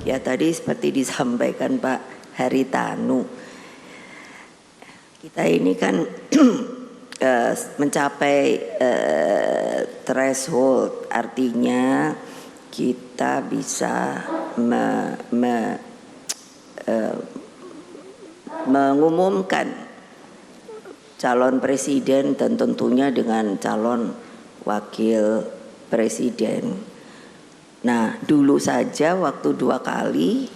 Ya tadi seperti disampaikan Pak Haritanu, kita ini kan mencapai threshold, artinya kita bisa mengumumkan calon presiden dan tentunya dengan calon wakil presiden. Nah, dulu saja waktu 2 kali,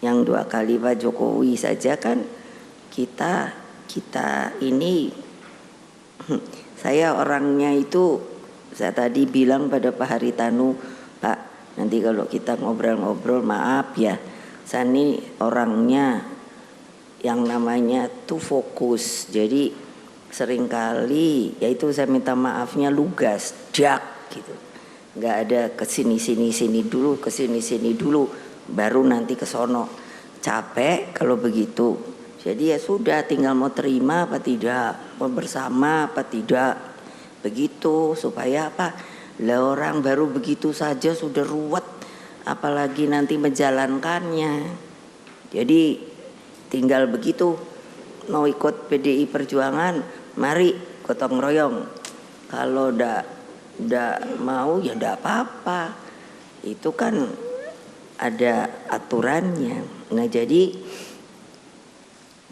yang 2 kali Pak Jokowi saja kan kita ini, saya orangnya itu, saya tadi bilang pada Pak Haritanu, Pak nanti kalau kita ngobrol-ngobrol maaf ya, saya ini orangnya yang namanya tuh fokus, jadi seringkali yaitu saya minta maafnya lugas, jak gitu. Nggak ada kesini dulu, kesini dulu, baru nanti ke sono. Capek kalau begitu. Jadi ya sudah, tinggal mau terima apa tidak, mau bersama apa tidak, begitu. Supaya apa? Lah orang baru begitu saja sudah ruwet, apalagi nanti menjalankannya. Jadi tinggal begitu. Mau ikut PDI Perjuangan, mari gotong royong. Kalau udah mau ya ndak apa-apa, itu kan ada aturannya. Nah jadi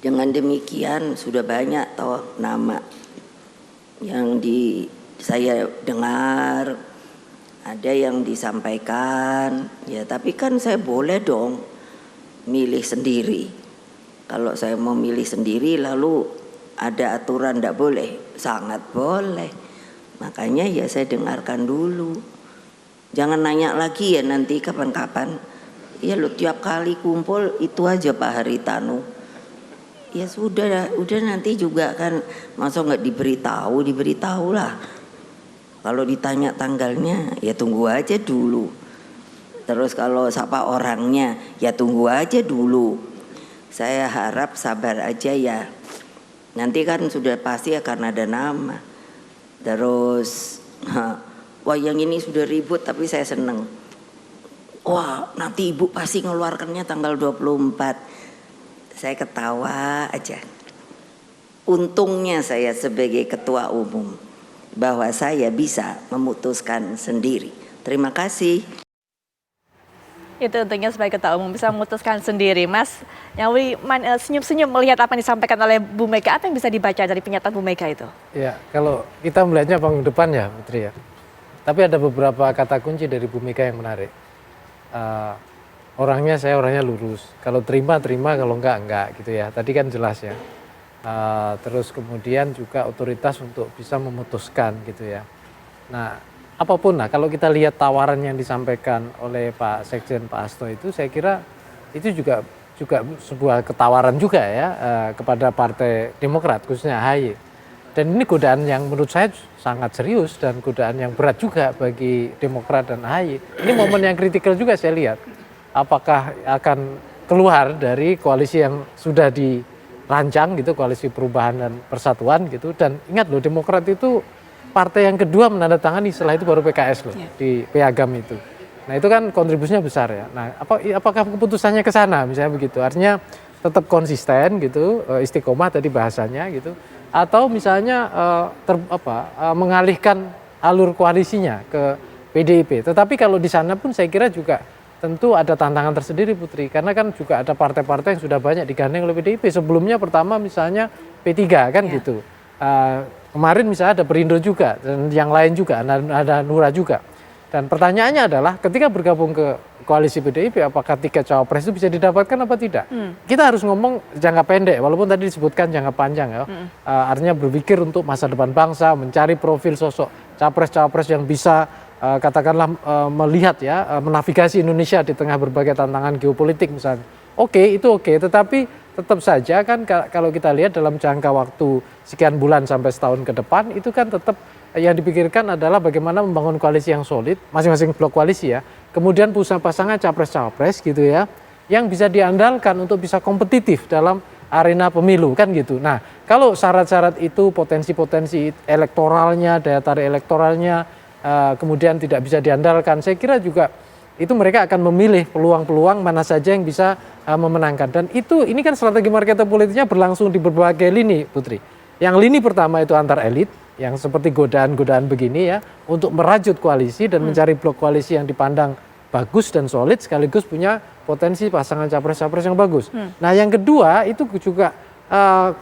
dengan demikian sudah banyak toh nama yang saya dengar, ada yang disampaikan ya, tapi kan saya boleh dong milih sendiri. Kalau saya mau milih sendiri lalu ada aturan ndak boleh, sangat boleh. Makanya ya saya dengarkan dulu. Jangan nanya lagi ya nanti kapan-kapan. Ya lu tiap kali kumpul itu aja Pak Haritanu. Ya sudah nanti juga kan, masa nggak diberitahu lah. Kalau ditanya tanggalnya ya tunggu aja dulu. Terus kalau siapa orangnya ya tunggu aja dulu. Saya harap sabar aja ya. Nanti kan sudah pasti akan ada nama. Terus wah yang ini sudah ribut tapi saya seneng. Wah nanti ibu pasti ngeluarkannya tanggal 24. Saya ketawa aja. Untungnya saya sebagai ketua umum bahwa saya bisa memutuskan sendiri. Terima kasih. Itu tentunya sebagai ketua umum bisa memutuskan sendiri. Mas Nyarwi senyum-senyum melihat apa yang disampaikan oleh Bu Mega. Apa yang bisa dibaca dari pernyataan Bu Mega itu? Ya, kalau kita melihatnya panggung depan ya Putri ya. Tapi ada beberapa kata kunci dari Bu Mega yang menarik. Saya orangnya lurus. Kalau terima, kalau enggak gitu ya. Tadi kan jelas ya. Terus kemudian juga otoritas untuk bisa memutuskan gitu ya. Nah, apapun lah, kalau kita lihat tawaran yang disampaikan oleh Pak Sekjen Pak Hasto itu, saya kira itu juga sebuah ketawaran juga ya kepada Partai Demokrat khususnya AHY. Dan ini godaan yang menurut saya sangat serius dan godaan yang berat juga bagi Demokrat dan AHY. Ini momen yang kritikal juga saya lihat. Apakah akan keluar dari koalisi yang sudah dirancang gitu, koalisi perubahan dan persatuan gitu. Dan ingat loh, Demokrat itu partai yang kedua menandatangani, setelah itu baru PKS loh di Piagam itu. Nah itu kan kontribusinya besar ya. Nah apakah keputusannya ke sana misalnya begitu? Artinya tetap konsisten gitu, istiqomah tadi bahasanya gitu. Atau misalnya mengalihkan alur koalisinya ke PDIP. Tetapi kalau di sana pun saya kira juga tentu ada tantangan tersendiri Putri. Karena kan juga ada partai-partai yang sudah banyak digandeng oleh PDIP. Sebelumnya pertama misalnya P3 kan gitu. Kemarin misalnya ada Perindo juga dan yang lain juga, ada Nura juga. Dan pertanyaannya adalah ketika bergabung ke koalisi PDIP, apakah tiket cawapres itu bisa didapatkan apa tidak? Kita harus ngomong jangka pendek, walaupun tadi disebutkan jangka panjang ya. Artinya berpikir untuk masa depan bangsa, mencari profil sosok capres-cawapres yang bisa katakanlah melihat ya, menavigasi Indonesia di tengah berbagai tantangan geopolitik misalnya. Oke, tetapi tetap saja kan kalau kita lihat dalam jangka waktu sekian bulan sampai setahun ke depan, itu kan tetap yang dipikirkan adalah bagaimana membangun koalisi yang solid, masing-masing blok koalisi ya, kemudian pasangan capres-cawapres gitu ya, yang bisa diandalkan untuk bisa kompetitif dalam arena pemilu kan gitu. Nah kalau syarat-syarat itu, potensi-potensi elektoralnya, daya tarik elektoralnya, kemudian tidak bisa diandalkan, saya kira juga itu mereka akan memilih peluang-peluang mana saja yang bisa memenangkan. Dan ini kan strategi marketing politiknya berlangsung di berbagai lini, Putri. Yang lini pertama itu antar elit, yang seperti godaan-godaan begini ya, untuk merajut koalisi dan mencari blok koalisi yang dipandang bagus dan solid, sekaligus punya potensi pasangan capres-capres yang bagus. Nah yang kedua itu juga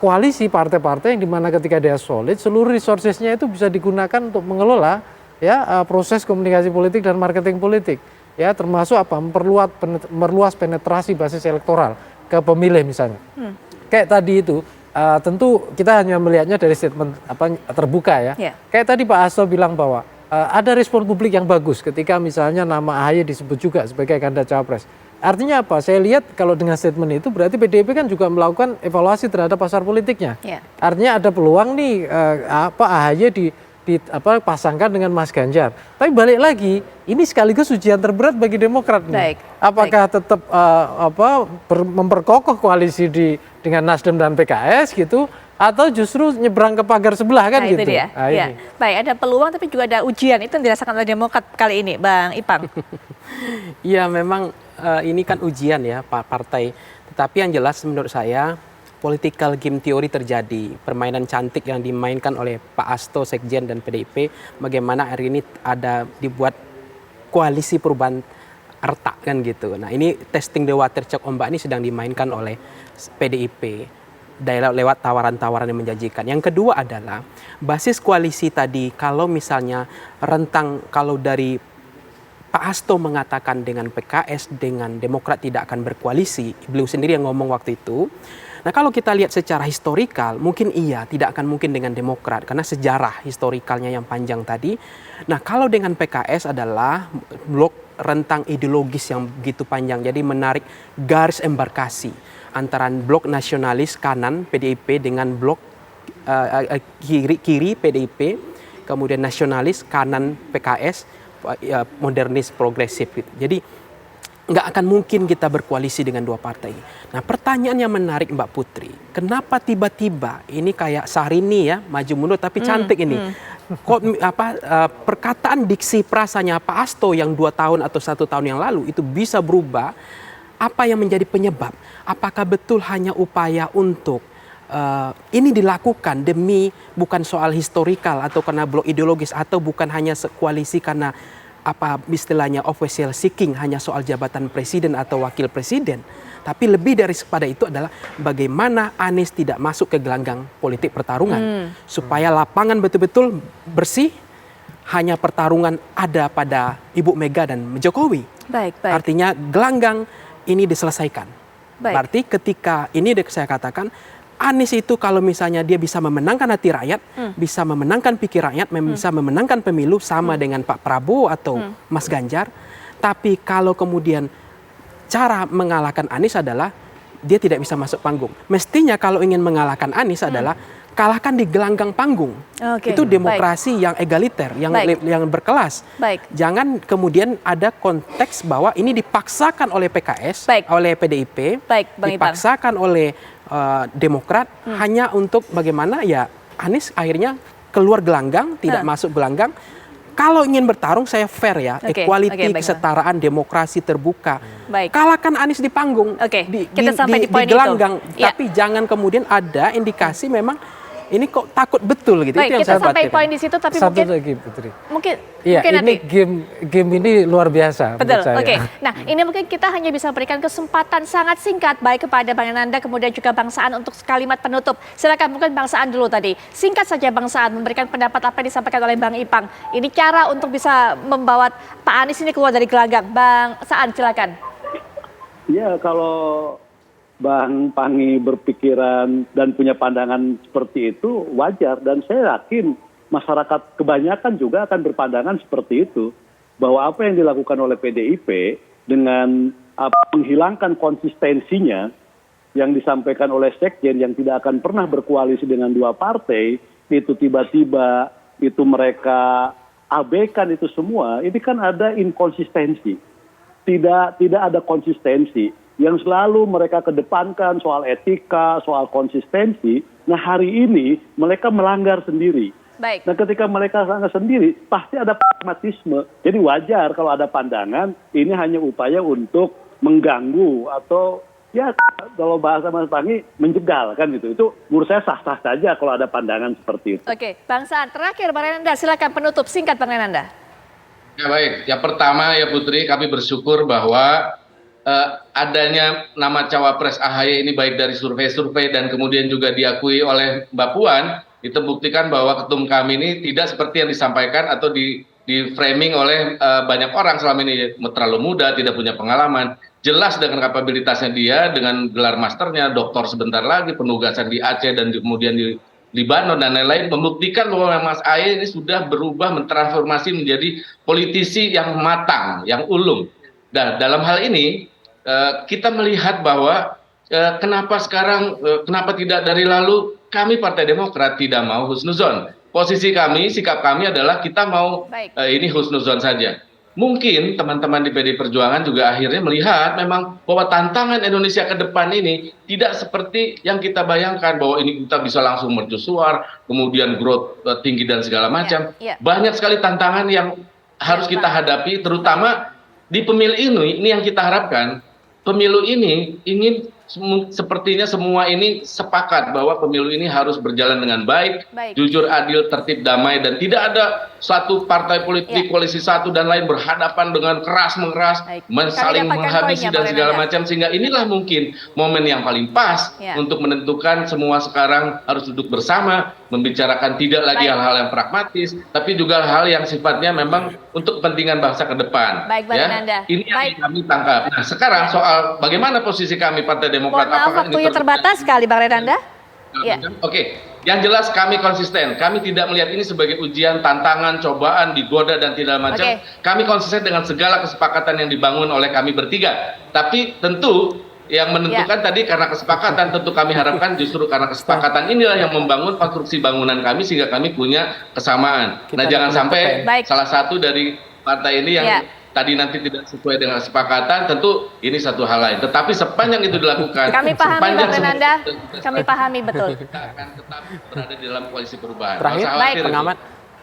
koalisi partai-partai yang dimana ketika dia solid, seluruh resourcesnya itu bisa digunakan untuk mengelola ya proses komunikasi politik dan marketing politik. Ya termasuk apa memperluas penetrasi basis elektoral ke pemilih misalnya. Kayak tadi itu tentu kita hanya melihatnya dari statement terbuka ya. Kayak tadi Pak Hasto bilang bahwa ada respon publik yang bagus ketika misalnya nama AHY disebut juga sebagai kandidat cawapres. Artinya apa? Saya lihat kalau dengan statement itu berarti PDIP kan juga melakukan evaluasi terhadap pasar politiknya. Artinya ada peluang nih AHY pasangkan dengan Mas Ganjar. Tapi balik lagi, ini sekaligus ujian terberat bagi Demokrat nih. Apakah tetap memperkokoh koalisi dengan Nasdem dan PKS gitu, atau justru nyebrang ke pagar sebelah kan gitu. Itu dia. Baik, ada peluang tapi juga ada ujian, itu yang dirasakan oleh Demokrat kali ini, Bang Ipang. Iya, memang ini kan ujian ya Pak partai. Tetapi yang jelas menurut saya political game teori terjadi, permainan cantik yang dimainkan oleh Pak Hasto, Sekjen dan PDIP, bagaimana hari ini dibuat koalisi perubahan retak kan gitu. Nah ini testing the water cek ombak ini sedang dimainkan oleh PDIP lewat tawaran-tawaran yang menjanjikan. Yang kedua adalah basis koalisi tadi, kalau misalnya kalau dari Pak Hasto mengatakan dengan PKS, dengan Demokrat tidak akan berkoalisi, beliau sendiri yang ngomong waktu itu. Nah kalau kita lihat secara historikal, mungkin iya, tidak akan mungkin dengan Demokrat, karena sejarah historikalnya yang panjang tadi. Nah kalau dengan PKS adalah blok rentang ideologis yang begitu panjang, jadi menarik garis embarkasi antara blok nasionalis kanan PDIP dengan blok kiri PDIP, kemudian nasionalis kanan PKS, modernis progresif. Jadi nggak akan mungkin kita berkoalisi dengan dua partai. Nah pertanyaan yang menarik Mbak Putri, kenapa tiba-tiba ini kayak Syahrini ya maju mundur tapi cantik ini. Kok perkataan diksi prasanya Pak Hasto yang 2 tahun atau 1 tahun yang lalu itu bisa berubah? Apa yang menjadi penyebab? Apakah betul hanya upaya untuk ini dilakukan demi bukan soal historikal atau karena blok ideologis, atau bukan hanya koalisi karena istilahnya official seeking, hanya soal jabatan presiden atau wakil presiden, tapi lebih daripada itu adalah bagaimana Anies tidak masuk ke gelanggang politik pertarungan, supaya lapangan betul-betul bersih, hanya pertarungan ada pada Ibu Mega dan Jokowi. Artinya gelanggang ini diselesaikan. Berarti ketika ini saya katakan Anies itu kalau misalnya dia bisa memenangkan hati rakyat, bisa memenangkan pikir rakyat, bisa memenangkan pemilu sama dengan Pak Prabowo atau Mas Ganjar. Tapi kalau kemudian cara mengalahkan Anies adalah dia tidak bisa masuk panggung. Mestinya kalau ingin mengalahkan Anies adalah kalahkan di gelanggang panggung. Itu demokrasi yang egaliter, yang berkelas. Jangan kemudian ada konteks bahwa ini dipaksakan oleh PKS, oleh PDIP, dipaksakan oleh Demokrat hanya untuk bagaimana ya Anies akhirnya keluar gelanggang, tidak masuk gelanggang. Kalau ingin bertarung saya fair ya, equality, kesetaraan, demokrasi terbuka. Kalahkan Anies di panggung, di gelanggang, tapi jangan kemudian ada indikasi memang ini kok takut betul gitu. Baik, itu kita sampai poin di situ, tapi satu lagi Putri. Mungkin ini nanti. game ini luar biasa. Betul, Nah ini mungkin kita hanya bisa berikan kesempatan sangat singkat baik kepada Bang Nanda kemudian juga Bang Saan untuk kalimat penutup. Silakan mungkin Bang Saan dulu tadi. Singkat saja Bang Saan memberikan pendapat apa yang disampaikan oleh Bang Ipang. Ini cara untuk bisa membawa Pak Anies ini keluar dari gelanggang. Bang Saan silakan. Ya kalau Bang Pangi berpikiran dan punya pandangan seperti itu wajar, dan saya yakin masyarakat kebanyakan juga akan berpandangan seperti itu, bahwa apa yang dilakukan oleh PDIP dengan menghilangkan konsistensinya yang disampaikan oleh Sekjen yang tidak akan pernah berkoalisi dengan dua partai, itu tiba-tiba itu mereka abaikan itu semua, ini kan ada inkonsistensi, tidak ada konsistensi. Yang selalu mereka kedepankan soal etika, soal konsistensi. Nah hari ini mereka melanggar sendiri. Baik. Nah ketika mereka sangat sendiri, pasti ada pragmatisme. Jadi wajar kalau ada pandangan, ini hanya upaya untuk mengganggu atau ya kalau bahasa Mas Pangi menjegal kan gitu. Itu menurut saya sah-sah saja kalau ada pandangan seperti itu. Oke, Bang Saan, terakhir Bang Renanda, silakan penutup singkat Bang Renanda. Ya baik, yang pertama ya Putri, kami bersyukur bahwa adanya nama cawapres AHY ini baik dari survei-survei dan kemudian juga diakui oleh Mbak Puan, itu buktikan bahwa ketum kami ini tidak seperti yang disampaikan atau di framing oleh banyak orang selama ini, terlalu muda, tidak punya pengalaman. Jelas dengan kapabilitasnya dia, dengan gelar masternya, doktor sebentar lagi, penugasan di Aceh dan kemudian di Libanon dan lain-lain, membuktikan bahwa Mas Ahy ini sudah berubah, mentransformasi menjadi politisi yang matang, yang ulung. Dan dalam hal ini kita melihat bahwa kenapa sekarang, kenapa tidak dari lalu, kami Partai Demokrat tidak mau husnuzon. Posisi kami, sikap kami adalah kita mau ini husnuzon saja. Mungkin teman-teman di PD Perjuangan juga akhirnya melihat memang bahwa tantangan Indonesia ke depan ini tidak seperti yang kita bayangkan, bahwa ini kita bisa langsung mercusuar, kemudian growth tinggi dan segala macam. Banyak sekali tantangan yang harus kita hadapi, terutama di pemilu ini yang kita harapkan. Pemilu ini ingin sepertinya semua ini sepakat bahwa pemilu ini harus berjalan dengan baik, jujur, adil, tertib, damai, dan tidak ada satu partai politik koalisi satu dan lain berhadapan dengan keras mengeras, saling menghabisi dan segala macam, sehingga inilah mungkin momen yang paling pas untuk menentukan semua sekarang harus duduk bersama, membicarakan tidak lagi hal-hal yang pragmatis, tapi juga hal yang sifatnya memang untuk kepentingan bangsa ke depan. Ini yang kami tangkap. Nah sekarang soal bagaimana posisi kami Partai Demokrat. Mohon maaf, waktunya terbatas sekali Bang Renanda. Oke, yang jelas kami konsisten. Kami tidak melihat ini sebagai ujian, tantangan, cobaan, digoda dan tidak macam. Kami konsisten dengan segala kesepakatan yang dibangun oleh kami bertiga. Tapi tentu yang menentukan tadi karena kesepakatan, tentu kami harapkan justru karena kesepakatan inilah yang membangun konstruksi bangunan kami sehingga kami punya kesamaan. Nah jangan sampai salah satu dari partai ini yang tadi nanti tidak sesuai dengan kesepakatan, tentu ini satu hal lain. Tetapi sepanjang itu dilakukan, kami pahami Bang Renanda, kami pahami betul. Kita akan tetap berada di dalam koalisi perubahan. Terakhir, pengamat.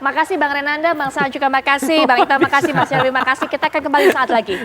Makasih Bang Renanda, Bang Saan juga makasih, Bang Ita makasih, Mas Nyarwi makasih. Kita akan kembali saat lagi.